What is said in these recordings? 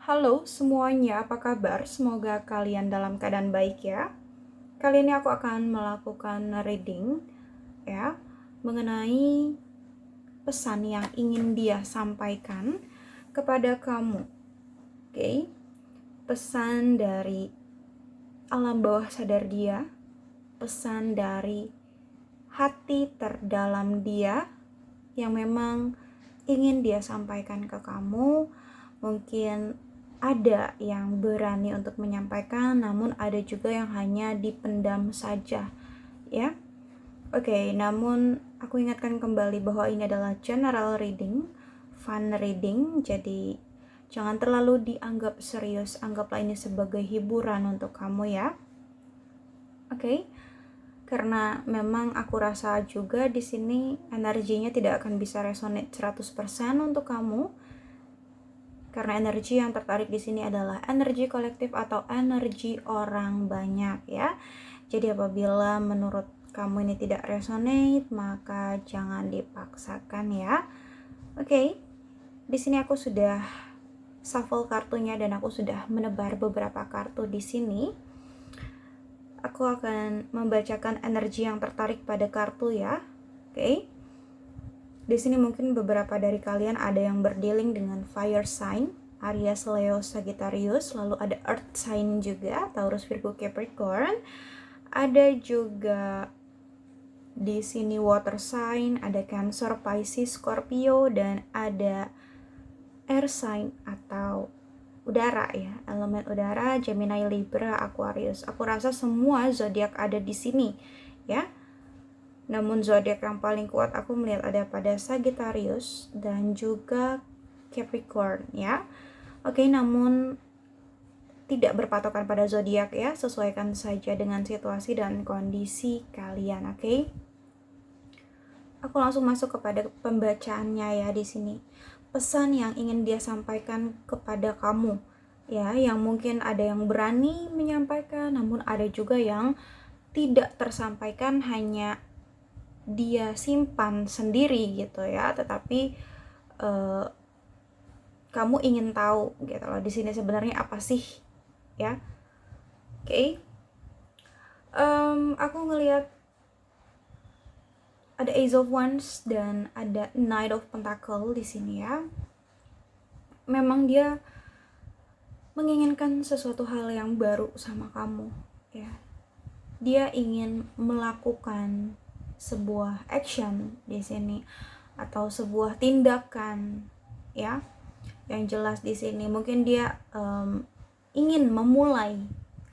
Halo semuanya, apa kabar? Semoga kalian dalam keadaan baik ya. Kali ini aku akan melakukan reading ya mengenai pesan yang ingin dia sampaikan kepada kamu. Oke. Pesan dari alam bawah sadar dia, pesan dari hati terdalam dia yang memang ingin dia sampaikan ke kamu. Mungkin ada yang berani untuk menyampaikan, namun ada juga yang hanya dipendam saja, ya. Oke, namun aku ingatkan kembali bahwa ini adalah general reading, fun reading, jadi jangan terlalu dianggap serius, anggaplah ini sebagai hiburan untuk kamu ya. Oke. Karena memang aku rasa juga di sini energinya tidak akan bisa resonate 100% untuk kamu. Karena energi yang tertarik di sini adalah energi kolektif atau energi orang banyak ya. Jadi apabila menurut kamu ini tidak resonate, maka jangan dipaksakan ya. Oke. Di sini aku sudah shuffle kartunya dan aku sudah menebar beberapa kartu di sini. Aku akan membacakan energi yang tertarik pada kartu ya. Oke. Di sini mungkin beberapa dari kalian ada yang berdealing dengan fire sign, Aries, Leo, Sagittarius, lalu ada earth sign juga, Taurus, Virgo, Capricorn. Ada juga di sini water sign, ada Cancer, Pisces, Scorpio, dan ada air sign atau udara ya, elemen udara, Gemini, Libra, Aquarius. Aku rasa semua zodiak ada di sini ya. Namun zodiak yang paling kuat aku melihat ada pada Sagittarius dan juga Capricorn ya. Oke, namun tidak berpatokan pada zodiak ya, sesuaikan saja dengan situasi dan kondisi kalian, oke? Aku langsung masuk kepada pembacaannya ya di sini. Pesan yang ingin dia sampaikan kepada kamu ya, yang mungkin ada yang berani menyampaikan, namun ada juga yang tidak tersampaikan, hanya dia simpan sendiri gitu ya, tetapi kamu ingin tahu gitu loh di sini sebenarnya apa sih ya. Oke. Aku ngelihat ada Ace of Wands dan ada Knight of Pentacle di sini ya. Memang dia menginginkan sesuatu hal yang baru sama kamu ya. Dia ingin melakukan sebuah action di sini atau sebuah tindakan ya. Yang jelas di sini mungkin dia ingin memulai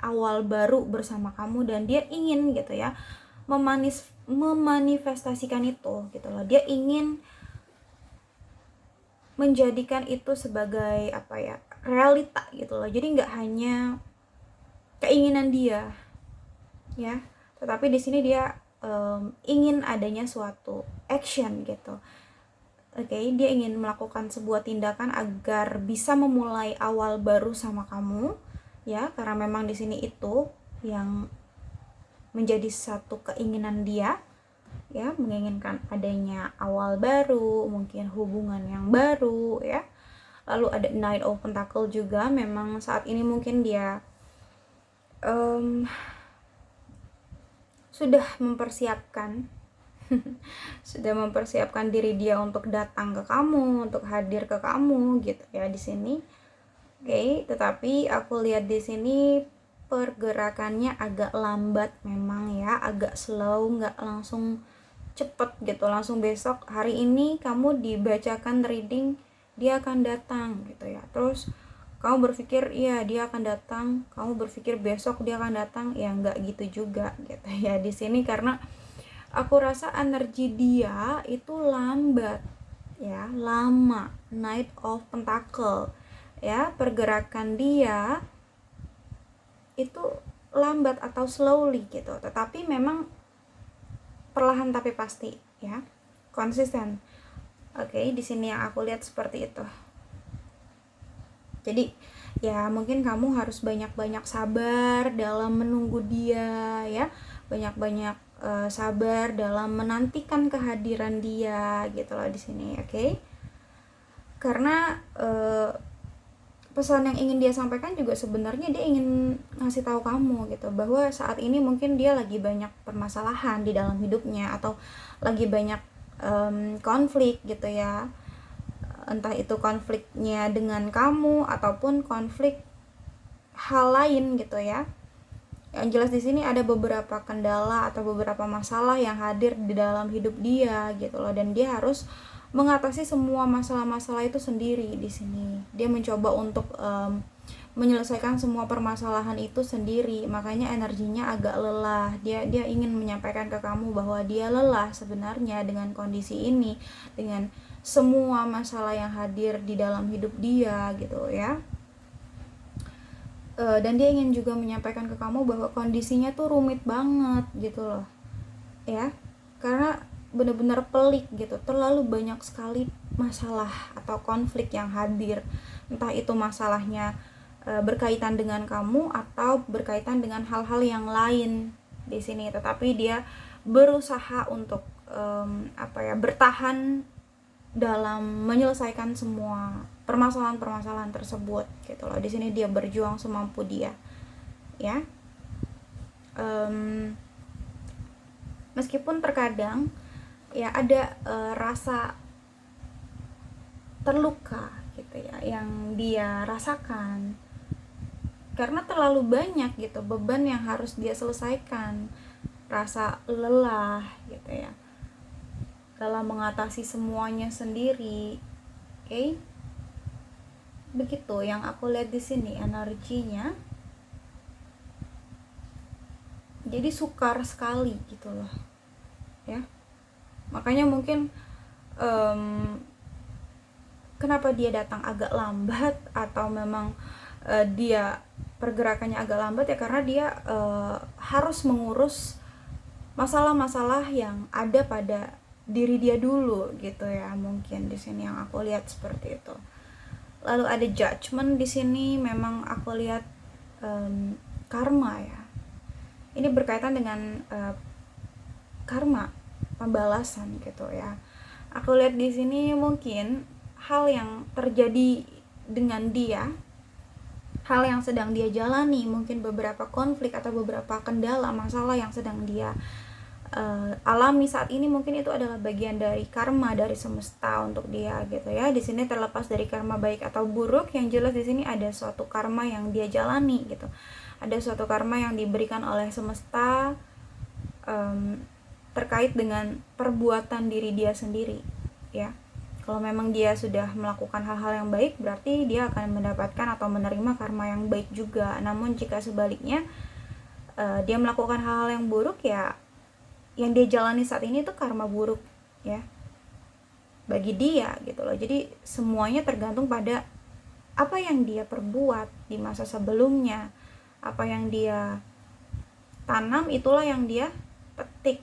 awal baru bersama kamu dan dia ingin gitu ya memanifestasikan itu gitu loh. Dia ingin menjadikan itu sebagai apa ya, realita gitu loh. Jadi nggak hanya keinginan dia ya, tetapi di sini dia ingin adanya suatu action gitu. Oke, dia ingin melakukan sebuah tindakan agar bisa memulai awal baru sama kamu ya, karena memang di sini itu yang menjadi satu keinginan dia ya, menginginkan adanya awal baru, mungkin hubungan yang baru ya. Lalu ada Knight of Pentacle juga, memang saat ini mungkin dia sudah mempersiapkan sudah mempersiapkan diri dia untuk datang ke kamu, untuk hadir ke kamu gitu ya di sini. Oke, tetapi aku lihat di sini pergerakannya agak lambat memang ya, agak slow, nggak langsung cepet gitu, langsung besok hari ini kamu dibacakan reading dia akan datang gitu ya. Terus kamu berpikir iya dia akan datang, kamu berpikir besok dia akan datang, ya nggak gitu juga gitu ya di sini, karena aku rasa energi dia itu lambat ya, lama. Knight of Pentacle ya, pergerakan dia itu lambat atau slowly gitu, tetapi memang perlahan tapi pasti ya, konsisten. Oke, di sini yang aku lihat seperti itu. Jadi ya mungkin kamu harus banyak-banyak sabar dalam menunggu dia ya, banyak-banyak sabar dalam menantikan kehadiran dia gitu loh di sini, oke? Karena pesan yang ingin dia sampaikan juga sebenarnya dia ingin ngasih tahu kamu gitu, bahwa saat ini mungkin dia lagi banyak permasalahan di dalam hidupnya, atau lagi banyak konflik gitu ya, entah itu konfliknya dengan kamu ataupun konflik hal lain gitu ya. Yang jelas di sini ada beberapa kendala atau beberapa masalah yang hadir di dalam hidup dia gitu loh, dan dia harus mengatasi semua masalah-masalah itu sendiri di sini. Dia mencoba untuk menyelesaikan semua permasalahan itu sendiri, makanya energinya agak lelah. Dia ingin menyampaikan ke kamu bahwa dia lelah sebenarnya dengan kondisi ini, dengan semua masalah yang hadir di dalam hidup dia gitu ya. Dan dia ingin juga menyampaikan ke kamu bahwa kondisinya tuh rumit banget gitu loh ya, karena benar-benar pelik gitu, terlalu banyak sekali masalah atau konflik yang hadir, entah itu masalahnya berkaitan dengan kamu atau berkaitan dengan hal-hal yang lain di sini. Tetapi dia berusaha untuk bertahan dalam menyelesaikan semua permasalahan-permasalahan tersebut gitu loh. Di sini dia berjuang semampu dia ya. Meskipun terkadang ya ada rasa terluka gitu ya yang dia rasakan, karena terlalu banyak gitu beban yang harus dia selesaikan, rasa lelah gitu ya dalam mengatasi semuanya sendiri. Oke, begitu yang aku lihat di sini energinya. Jadi sukar sekali gitu loh ya, makanya mungkin kenapa dia datang agak lambat, atau memang dia pergerakannya agak lambat ya karena dia harus mengurus masalah-masalah yang ada pada diri dia dulu gitu ya, mungkin di sini yang aku lihat seperti itu. Lalu ada judgment di sini, memang aku lihat karma ya, ini berkaitan dengan karma, pembalasan gitu ya. Aku lihat di sini mungkin hal yang terjadi dengan dia, hal yang sedang dia jalani, mungkin beberapa konflik atau beberapa kendala, masalah yang sedang dia alami saat ini, mungkin itu adalah bagian dari karma dari semesta untuk dia gitu ya. Di sini terlepas dari karma baik atau buruk, yang jelas di sini ada suatu karma yang dia jalani gitu. Ada suatu karma yang diberikan oleh semesta terkait dengan perbuatan diri dia sendiri ya. Kalau memang dia sudah melakukan hal-hal yang baik, berarti dia akan mendapatkan atau menerima karma yang baik juga. Namun jika sebaliknya dia melakukan hal-hal yang buruk, ya yang dia jalani saat ini itu karma buruk ya bagi dia gitu loh. Jadi semuanya tergantung pada apa yang dia perbuat di masa sebelumnya, apa yang dia tanam itulah yang dia petik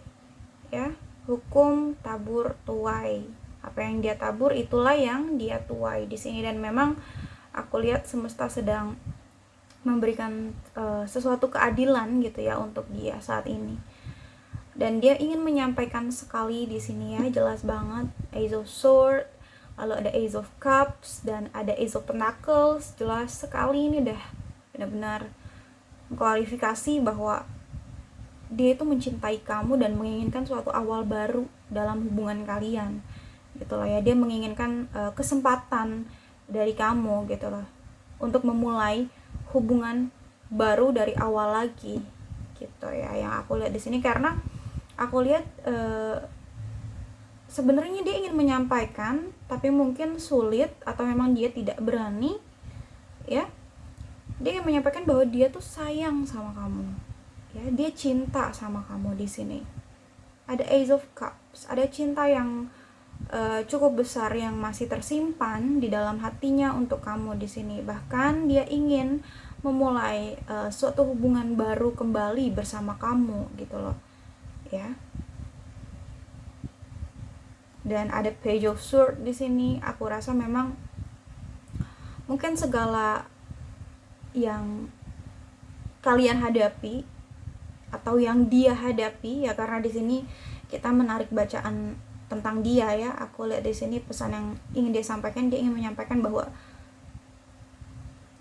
ya. Hukum tabur tuai, apa yang dia tabur itulah yang dia tuai di sini. Dan memang aku lihat semesta sedang memberikan sesuatu keadilan gitu ya untuk dia saat ini. Dan dia ingin menyampaikan sekali di sini ya, jelas banget, Ace of Swords, lalu ada Ace of Cups, dan ada Ace of Pentacles. Jelas sekali ini udah benar-benar mengklarifikasi bahwa dia itu mencintai kamu dan menginginkan suatu awal baru dalam hubungan kalian gitu loh ya. Dia menginginkan kesempatan dari kamu gitu loh untuk memulai hubungan baru dari awal lagi gitu ya, yang aku lihat di sini. Karena aku lihat sebenarnya dia ingin menyampaikan tapi mungkin sulit atau memang dia tidak berani ya. Dia ingin menyampaikan bahwa dia tuh sayang sama kamu ya, dia cinta sama kamu di sini. Ada Ace of Cups, ada cinta yang cukup besar yang masih tersimpan di dalam hatinya untuk kamu di sini. Bahkan dia ingin memulai suatu hubungan baru kembali bersama kamu gitu loh ya. Dan ada Page of Swords di sini. Aku rasa memang mungkin segala yang kalian hadapi atau yang dia hadapi ya, karena di sini kita menarik bacaan tentang dia ya. Aku lihat di sini pesan yang ingin dia sampaikan, dia ingin menyampaikan bahwa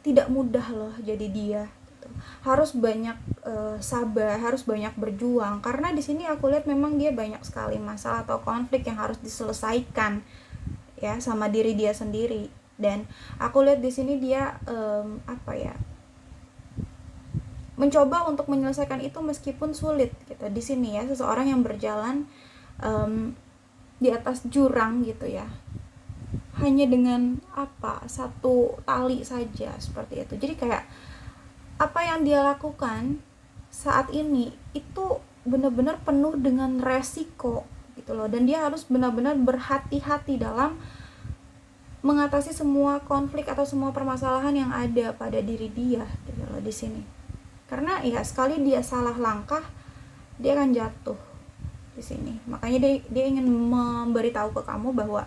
tidak mudah loh jadi dia gitu. Harus banyak sabar, harus banyak berjuang, karena di sini aku lihat memang dia banyak sekali masalah atau konflik yang harus diselesaikan ya sama diri dia sendiri. Dan aku lihat di sini dia mencoba untuk menyelesaikan itu meskipun sulit gitu. Di sini ya, seseorang yang berjalan di atas jurang gitu ya, hanya dengan satu tali saja seperti itu. Jadi kayak apa yang dia lakukan saat ini itu benar-benar penuh dengan resiko gitu loh, dan dia harus benar-benar berhati-hati dalam mengatasi semua konflik atau semua permasalahan yang ada pada diri dia gitu loh di sini. Karena ya sekali dia salah langkah, dia akan jatuh di sini. Makanya dia ingin memberitahu ke kamu bahwa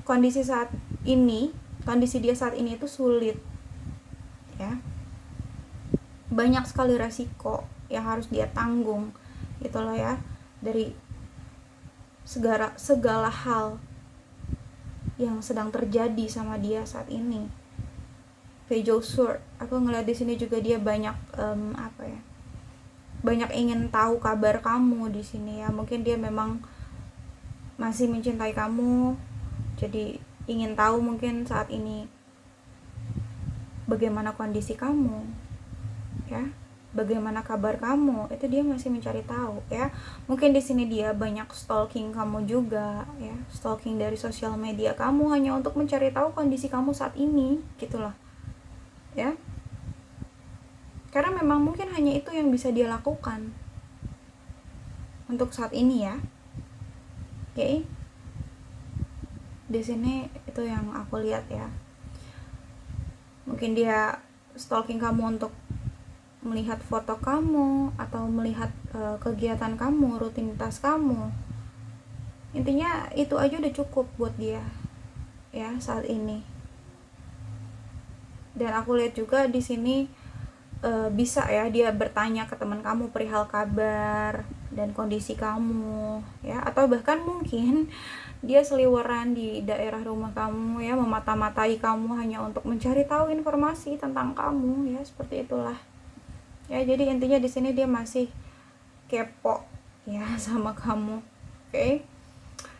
kondisi dia saat ini itu sulit ya. Banyak sekali resiko yang harus dia tanggung gitu loh ya, dari segala hal yang sedang terjadi sama dia saat ini. Page of Swords, aku ngeliat di sini juga dia banyak banyak ingin tahu kabar kamu di sini ya. Mungkin dia memang masih mencintai kamu, jadi ingin tahu mungkin saat ini bagaimana kondisi kamu ya, bagaimana kabar kamu, itu dia masih mencari tahu ya. Mungkin di sini dia banyak stalking kamu juga ya, stalking dari sosial media kamu hanya untuk mencari tahu kondisi kamu saat ini gitulah ya. Karena memang mungkin hanya itu yang bisa dia lakukan untuk saat ini ya. Oke. Di sini itu yang aku lihat ya. Mungkin dia stalking kamu untuk melihat foto kamu atau melihat kegiatan kamu, rutinitas kamu. Intinya itu aja udah cukup buat dia ya saat ini. Dan aku lihat juga di sini bisa ya dia bertanya ke teman kamu perihal kabar dan kondisi kamu ya, atau bahkan mungkin dia seliweran di daerah rumah kamu ya, memata-matai kamu hanya untuk mencari tahu informasi tentang kamu ya, seperti itulah ya. Jadi intinya di sini dia masih kepo ya sama kamu. Oke.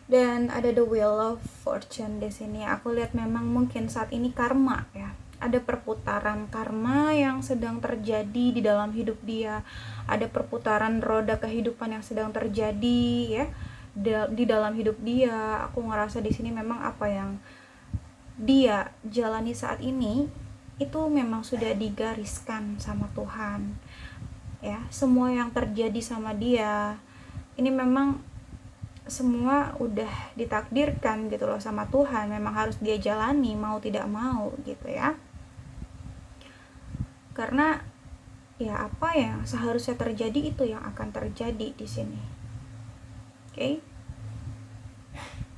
Dan ada the Wheel of Fortune di sini. Aku lihat memang mungkin saat ini karma ya, ada perputaran karma yang sedang terjadi di dalam hidup dia, ada perputaran roda kehidupan yang sedang terjadi ya di dalam hidup dia. Aku ngerasa di sini memang apa yang dia jalani saat ini itu memang sudah digariskan sama Tuhan ya. Semua yang terjadi sama dia ini memang semua udah ditakdirkan gitu loh sama Tuhan, memang harus dia jalani mau tidak mau gitu ya. Karena ya apa yang seharusnya terjadi itu yang akan terjadi di sini. Oke.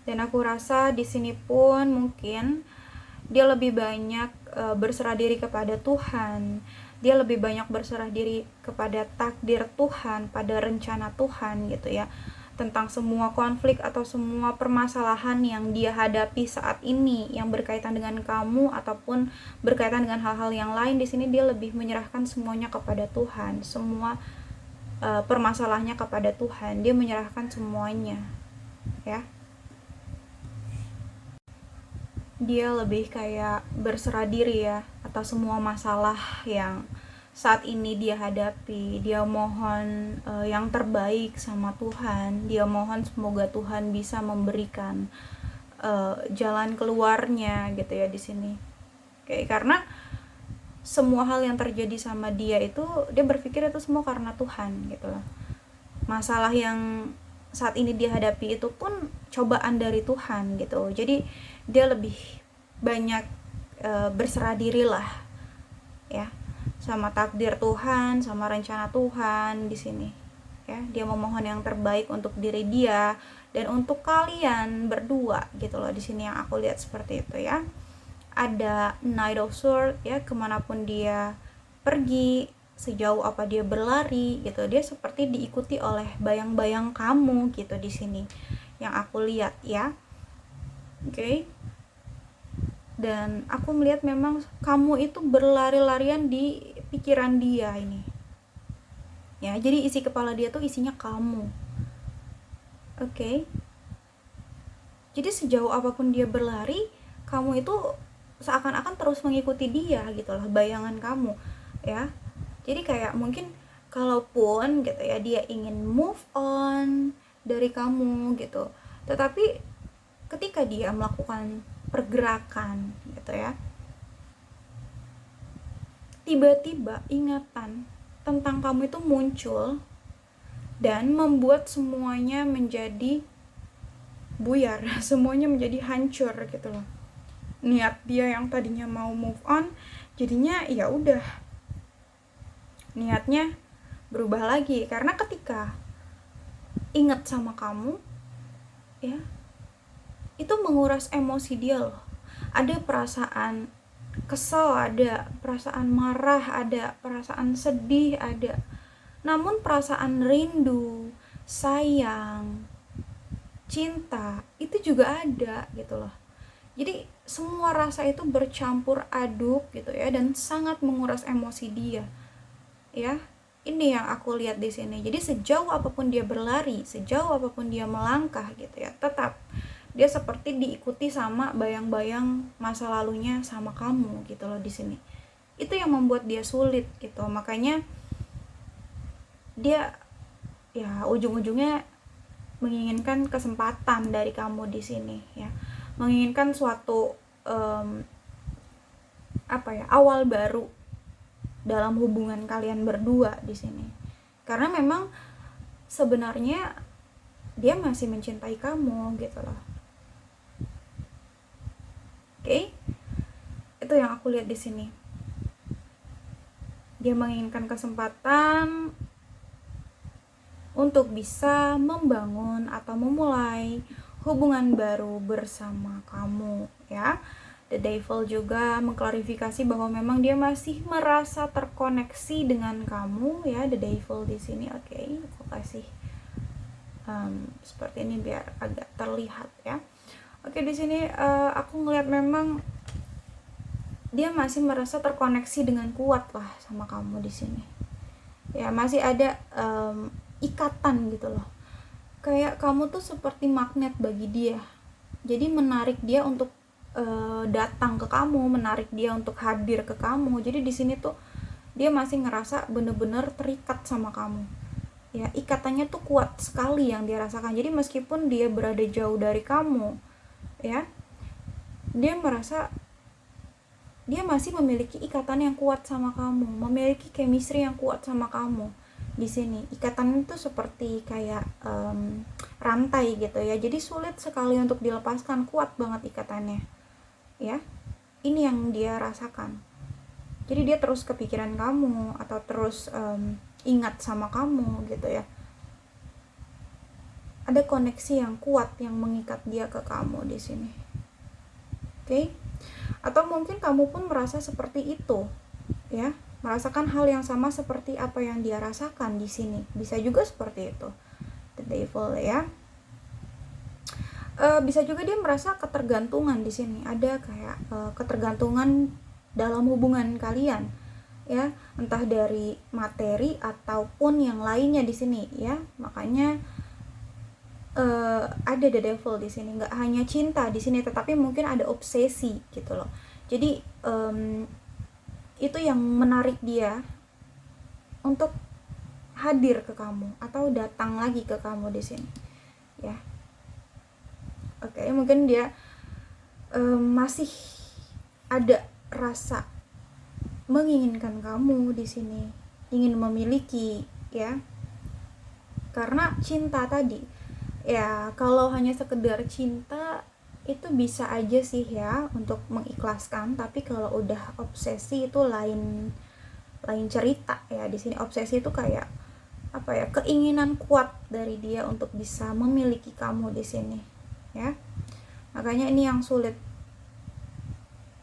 Dan aku rasa di sini pun mungkin dia lebih banyak berserah diri kepada Tuhan. Dia lebih banyak berserah diri kepada takdir Tuhan, pada rencana Tuhan gitu ya. Tentang semua konflik atau semua permasalahan yang dia hadapi saat ini yang berkaitan dengan kamu ataupun berkaitan dengan hal-hal yang lain, di sini dia lebih menyerahkan semuanya kepada Tuhan. Semua permasalahannya kepada Tuhan, dia menyerahkan semuanya ya. Dia lebih kayak berserah diri ya atas semua masalah yang saat ini dia hadapi. Dia mohon yang terbaik sama Tuhan. Dia mohon semoga Tuhan bisa memberikan jalan keluarnya gitu ya di sini. Kayak karena semua hal yang terjadi sama dia itu dia berpikir itu semua karena Tuhan gitu loh. Masalah yang saat ini dia hadapi itu pun cobaan dari Tuhan gitu. Jadi dia lebih banyak berserah diri lah ya sama takdir Tuhan, sama rencana Tuhan di sini ya. Dia memohon yang terbaik untuk diri dia dan untuk kalian berdua gitu loh di sini yang aku lihat seperti itu ya. Ada Knight of Swords ya, kemanapun dia pergi, sejauh apa dia berlari gitu, dia seperti diikuti oleh bayang-bayang kamu gitu di sini yang aku lihat ya. Oke. Dan aku melihat memang kamu itu berlari-larian di pikiran dia ini. Ya, jadi isi kepala dia tuh isinya kamu. Oke. Jadi sejauh apapun dia berlari, kamu itu seakan-akan terus mengikuti dia gitu lah, bayangan kamu, ya. Jadi kayak mungkin kalaupun gitu ya dia ingin move on dari kamu gitu, tetapi ketika dia melakukan pergerakan gitu ya, tiba-tiba ingatan tentang kamu itu muncul dan membuat semuanya menjadi buyar, semuanya menjadi hancur gitu loh. Niat dia yang tadinya mau move on, jadinya ya udah, niatnya berubah lagi. Karena ketika ingat sama kamu, ya, itu menguras emosi dia loh. Ada perasaan kesel, ada perasaan marah, ada perasaan sedih, ada. Namun perasaan rindu, sayang, cinta itu juga ada gitu loh. Jadi semua rasa itu bercampur aduk gitu ya, dan sangat menguras emosi dia. Ya, ini yang aku lihat di sini. Jadi sejauh apapun dia berlari, sejauh apapun dia melangkah gitu ya, tetap dia seperti diikuti sama bayang-bayang masa lalunya sama kamu gitu loh di sini. Itu yang membuat dia sulit gitu. Makanya dia ya ujung-ujungnya menginginkan kesempatan dari kamu di sini ya. Menginginkan suatu awal baru dalam hubungan kalian berdua di sini. Karena memang sebenarnya dia masih mencintai kamu gitu loh. Oke? Itu yang aku lihat di sini. Dia menginginkan kesempatan untuk bisa membangun atau memulai hubungan baru bersama kamu ya. The Devil juga mengklarifikasi bahwa memang dia masih merasa terkoneksi dengan kamu ya, The Devil di sini. Oke, aku kasih seperti ini biar agak terlihat ya. Oke, di sini aku ngeliat memang dia masih merasa terkoneksi dengan kuat lah sama kamu di sini. Ya, masih ada ikatan gitu loh. Kayak kamu tuh seperti magnet bagi dia. Jadi menarik dia untuk datang ke kamu, menarik dia untuk hadir ke kamu. Jadi di sini tuh dia masih ngerasa bener-bener terikat sama kamu. Ya, ikatannya tuh kuat sekali yang dia rasakan. Jadi meskipun dia berada jauh dari kamu, ya, dia merasa dia masih memiliki ikatan yang kuat sama kamu, memiliki chemistry yang kuat sama kamu. Di sini ikatan itu seperti kayak rantai gitu ya. Jadi sulit sekali untuk dilepaskan, kuat banget ikatannya. Ya, ini yang dia rasakan. Jadi dia terus kepikiran kamu atau terus ingat sama kamu gitu ya. Ada koneksi yang kuat yang mengikat dia ke kamu di sini. Oke? Atau mungkin kamu pun merasa seperti itu, ya, merasakan hal yang sama seperti apa yang dia rasakan di sini. Bisa juga seperti itu, The Devil ya. Bisa juga dia merasa ketergantungan di sini. Ada kayak ketergantungan dalam hubungan kalian, ya, entah dari materi ataupun yang lainnya di sini, ya. Makanya ada The Devil di sini. Nggak hanya cinta di sini, tetapi mungkin ada obsesi gitu loh. Jadi itu yang menarik dia untuk hadir ke kamu atau datang lagi ke kamu di sini, ya. Oke, mungkin dia masih ada rasa menginginkan kamu di sini, ingin memiliki, ya. Karena cinta tadi, ya, kalau hanya sekedar cinta itu bisa aja sih ya untuk mengikhlaskan, tapi kalau udah obsesi itu lain cerita ya. Di sini obsesi itu kayak apa ya, keinginan kuat dari dia untuk bisa memiliki kamu di sini, ya. Makanya ini yang sulit.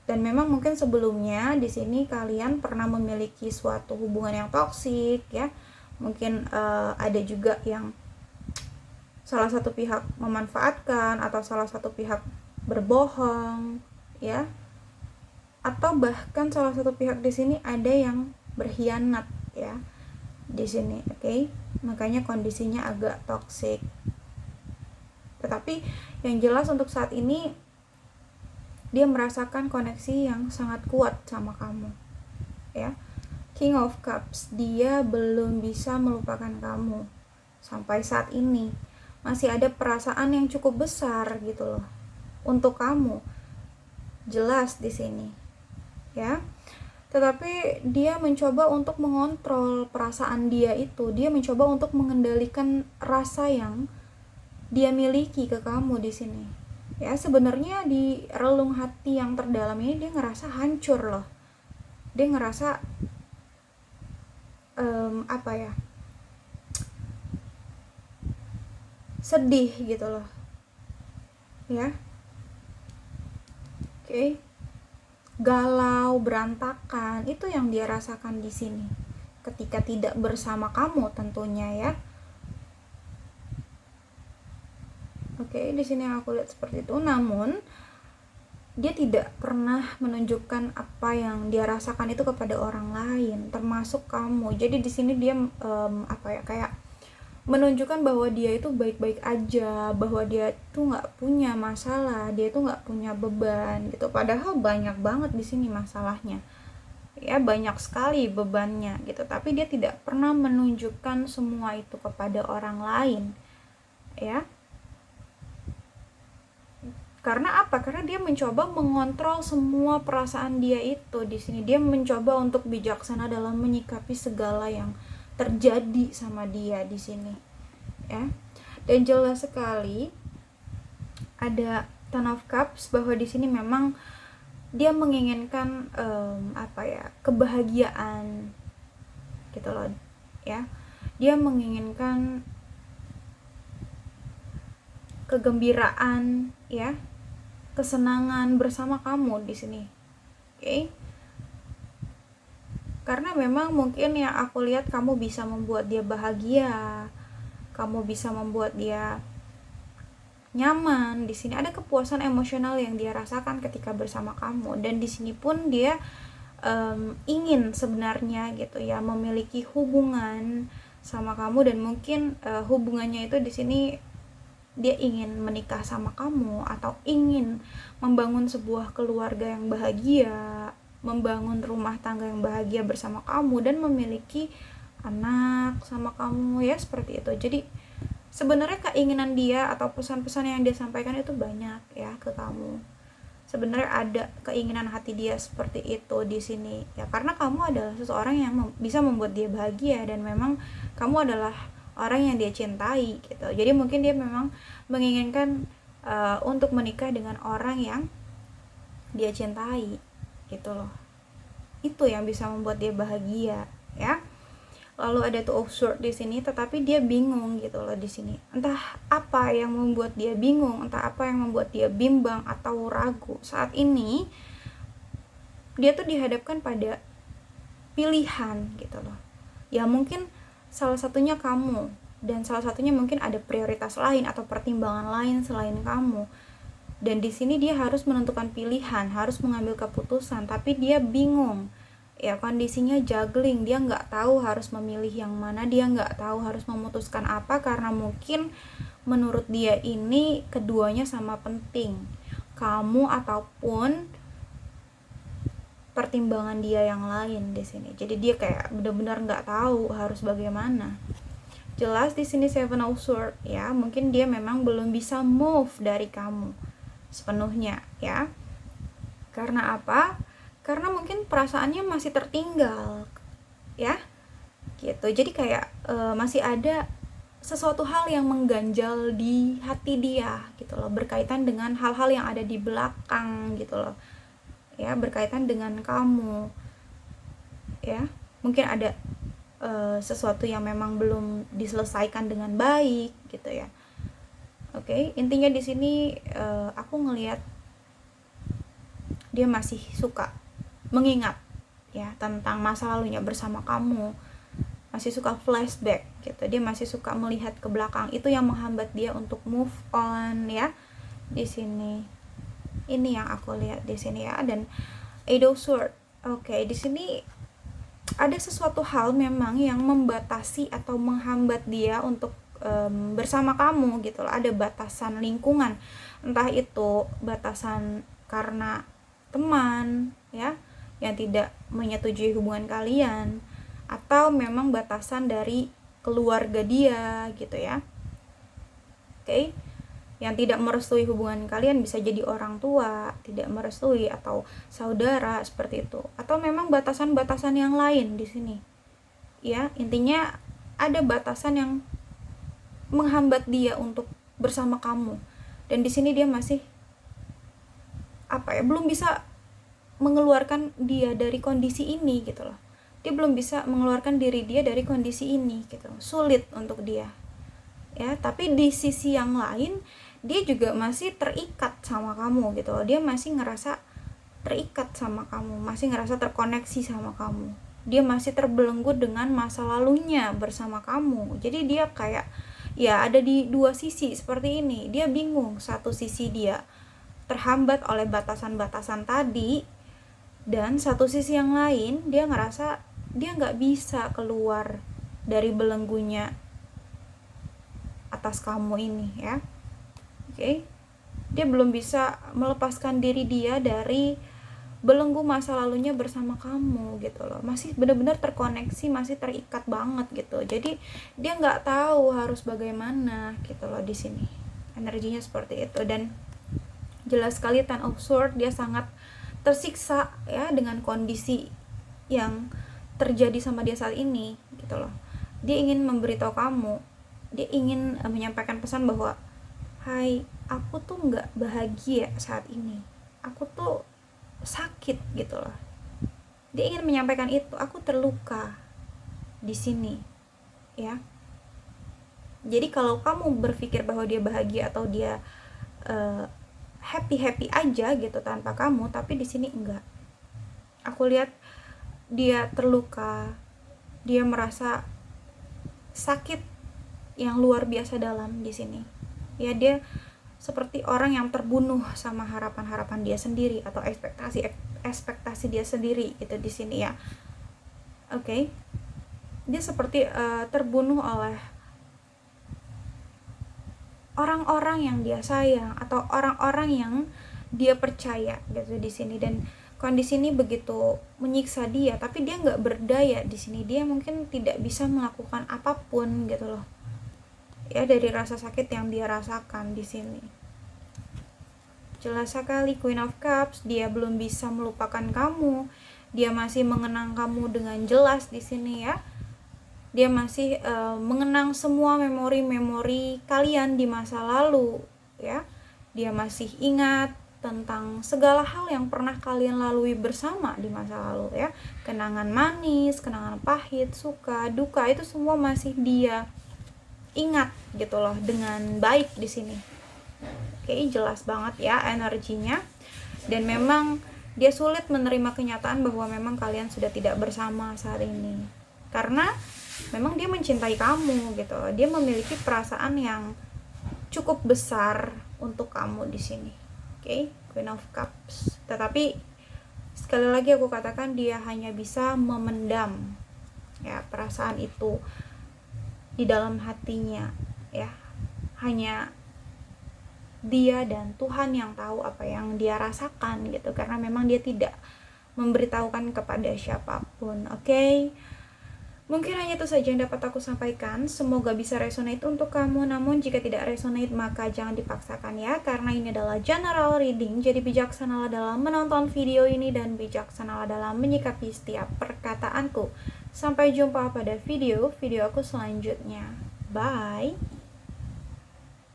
Dan memang mungkin sebelumnya di sini kalian pernah memiliki suatu hubungan yang toksik ya. Mungkin ada juga yang salah satu pihak memanfaatkan atau salah satu pihak berbohong, ya. atau bahkan salah satu pihak di sini ada yang berkhianat ya di sini, oke? Makanya kondisinya agak toksik. Tetapi yang jelas untuk saat ini dia merasakan koneksi yang sangat kuat sama kamu, ya. King of Cups, dia belum bisa melupakan kamu sampai saat ini. Masih ada perasaan yang cukup besar gitu loh untuk kamu. Jelas di sini, ya. Tetapi dia mencoba untuk mengontrol perasaan dia itu. Dia mencoba untuk mengendalikan rasa yang dia miliki ke kamu di sini. Ya, sebenarnya di relung hati yang terdalam ini dia ngerasa hancur loh. Dia ngerasa sedih gitu loh. Ya. Oke. Galau, berantakan, itu yang dia rasakan di sini. Ketika tidak bersama kamu tentunya ya. Oke, di sini aku lihat seperti itu. Namun dia tidak pernah menunjukkan apa yang dia rasakan itu kepada orang lain, termasuk kamu. Jadi di sini dia kayak menunjukkan bahwa dia itu baik-baik aja, bahwa dia tuh nggak punya masalah, dia tuh nggak punya beban gitu. Padahal banyak banget di sini masalahnya, ya banyak sekali bebannya gitu. Tapi dia tidak pernah menunjukkan semua itu kepada orang lain, ya. Karena apa? Karena dia mencoba mengontrol semua perasaan dia itu di sini. Dia mencoba untuk bijaksana dalam menyikapi segala yang terjadi sama dia di sini, ya. Dan jelas sekali ada Ten of Cups bahwa di sini memang dia menginginkan kebahagiaan gitu loh, ya. Dia menginginkan kegembiraan, ya, kesenangan bersama kamu di sini, oke? Karena memang mungkin yang aku lihat kamu bisa membuat dia bahagia, kamu bisa membuat dia nyaman. Di sini ada kepuasan emosional yang dia rasakan ketika bersama kamu, dan di sini pun dia ingin sebenarnya gitu ya memiliki hubungan sama kamu, dan mungkin hubungannya itu di sini dia ingin menikah sama kamu atau ingin membangun sebuah keluarga yang bahagia, membangun rumah tangga yang bahagia bersama kamu, dan memiliki anak sama kamu, ya seperti itu. Jadi sebenarnya keinginan dia atau pesan-pesan yang dia sampaikan itu banyak ya ke kamu. Sebenarnya ada keinginan hati dia seperti itu di sini ya, karena kamu adalah seseorang yang bisa membuat dia bahagia, dan memang kamu adalah orang yang dia cintai gitu. Jadi mungkin dia memang menginginkan untuk menikah dengan orang yang dia cintai gitu loh. Itu yang bisa membuat dia bahagia, ya. Lalu ada Two of Swords di sini, tetapi dia bingung gitu loh di sini. Entah apa yang membuat dia bingung, entah apa yang membuat dia bimbang atau ragu. Saat ini dia tuh dihadapkan pada pilihan gitu loh. Ya mungkin salah satunya kamu, dan salah satunya mungkin ada prioritas lain atau pertimbangan lain selain kamu. Dan di sini dia harus menentukan pilihan, harus mengambil keputusan, tapi dia bingung. Ya kondisinya juggling, dia nggak tahu harus memilih yang mana, dia nggak tahu harus memutuskan apa, karena mungkin menurut dia ini keduanya sama penting, kamu ataupun pertimbangan dia yang lain di sini. Jadi dia kayak benar-benar nggak tahu harus bagaimana. Jelas di sini Seven of Swords ya, mungkin dia memang belum bisa move dari kamu sepenuhnya ya. Karena apa? Karena mungkin perasaannya masih tertinggal ya gitu. Jadi kayak masih ada sesuatu hal yang mengganjal di hati dia gitu loh, berkaitan dengan hal-hal yang ada di belakang gitu loh ya, berkaitan dengan kamu ya. Mungkin ada sesuatu yang memang belum diselesaikan dengan baik gitu ya. Oke, intinya di sini aku ngelihat dia masih suka mengingat ya tentang masa lalunya bersama kamu, masih suka flashback gitu. Dia masih suka melihat ke belakang. Itu yang menghambat dia untuk move on ya di sini. Ini yang aku lihat di sini ya. Dan Eight of Swords. Oke, di sini ada sesuatu hal memang yang membatasi atau menghambat dia untuk bersama kamu gitu loh. Ada batasan lingkungan, entah itu batasan karena teman ya yang tidak menyetujui hubungan kalian, atau memang batasan dari keluarga dia gitu ya. Oke, yang tidak merestui hubungan kalian, bisa jadi orang tua tidak merestui atau saudara seperti itu, atau memang batasan-batasan yang lain di sini ya. Intinya ada batasan yang menghambat dia untuk bersama kamu, dan di sini dia masih belum bisa mengeluarkan dia dari kondisi ini gitu loh. Dia belum bisa mengeluarkan diri dia dari kondisi ini gitu, sulit untuk dia ya. Tapi di sisi yang lain dia juga masih terikat sama kamu gitu loh. Dia masih ngerasa terikat sama kamu, masih ngerasa terkoneksi sama kamu. Dia masih terbelenggu dengan masa lalunya bersama kamu. Jadi dia kayak ya ada di dua sisi seperti ini. Dia bingung, satu sisi dia terhambat oleh batasan-batasan tadi, dan satu sisi yang lain dia ngerasa dia nggak bisa keluar dari belenggunya atas kamu ini ya. Oke, dia belum bisa melepaskan diri dia dari belenggu masa lalunya bersama kamu gitu loh. Masih benar-benar terkoneksi, masih terikat banget gitu. Jadi dia nggak tahu harus bagaimana gitu loh. Di sini energinya seperti itu, dan jelas sekali Ten of Swords, dia sangat tersiksa ya dengan kondisi yang terjadi sama dia saat ini gitu loh. Dia ingin memberitahu kamu, dia ingin menyampaikan pesan bahwa hai, aku tuh nggak bahagia saat ini, aku tuh sakit gitu loh. Dia ingin menyampaikan itu, aku terluka di sini ya. Jadi kalau kamu berpikir bahwa dia bahagia atau dia happy aja gitu tanpa kamu, tapi di sini enggak. Aku lihat dia terluka, dia merasa sakit yang luar biasa dalam di sini ya. Dia seperti orang yang terbunuh sama harapan-harapan dia sendiri atau ekspektasi dia sendiri gitu di sini ya. Oke. Dia seperti terbunuh oleh orang-orang yang dia sayang atau orang-orang yang dia percaya gitu di sini, dan kondisi ini begitu menyiksa dia, tapi dia nggak berdaya di sini. Dia mungkin tidak bisa melakukan apapun gitu loh ya dari rasa sakit yang dia rasakan di sini. Jelas sekali Queen of Cups, dia belum bisa melupakan kamu. Dia masih mengenang kamu dengan jelas di sini ya. Dia masih mengenang semua memori-memori kalian di masa lalu ya. Dia masih ingat tentang segala hal yang pernah kalian lalui bersama di masa lalu ya. Kenangan manis, kenangan pahit, suka, duka, itu semua masih dia ingat gitu loh dengan baik di sini. Oke, jelas banget ya energinya. Dan memang dia sulit menerima kenyataan bahwa memang kalian sudah tidak bersama saat ini. Karena memang dia mencintai kamu gitu loh. Dia memiliki perasaan yang cukup besar untuk kamu di sini. Oke, Queen of Cups. Tetapi sekali lagi aku katakan, dia hanya bisa memendam ya perasaan itu di dalam hatinya ya. Hanya dia dan Tuhan yang tahu apa yang dia rasakan gitu, karena memang dia tidak memberitahukan kepada siapapun. Oke. Mungkin hanya itu saja yang dapat aku sampaikan. Semoga bisa resonate untuk kamu. Namun jika tidak resonate, maka jangan dipaksakan ya, karena ini adalah general reading. Jadi bijaksanalah dalam menonton video ini dan bijaksanalah dalam menyikapi setiap perkataanku. Sampai jumpa pada video aku selanjutnya. Bye.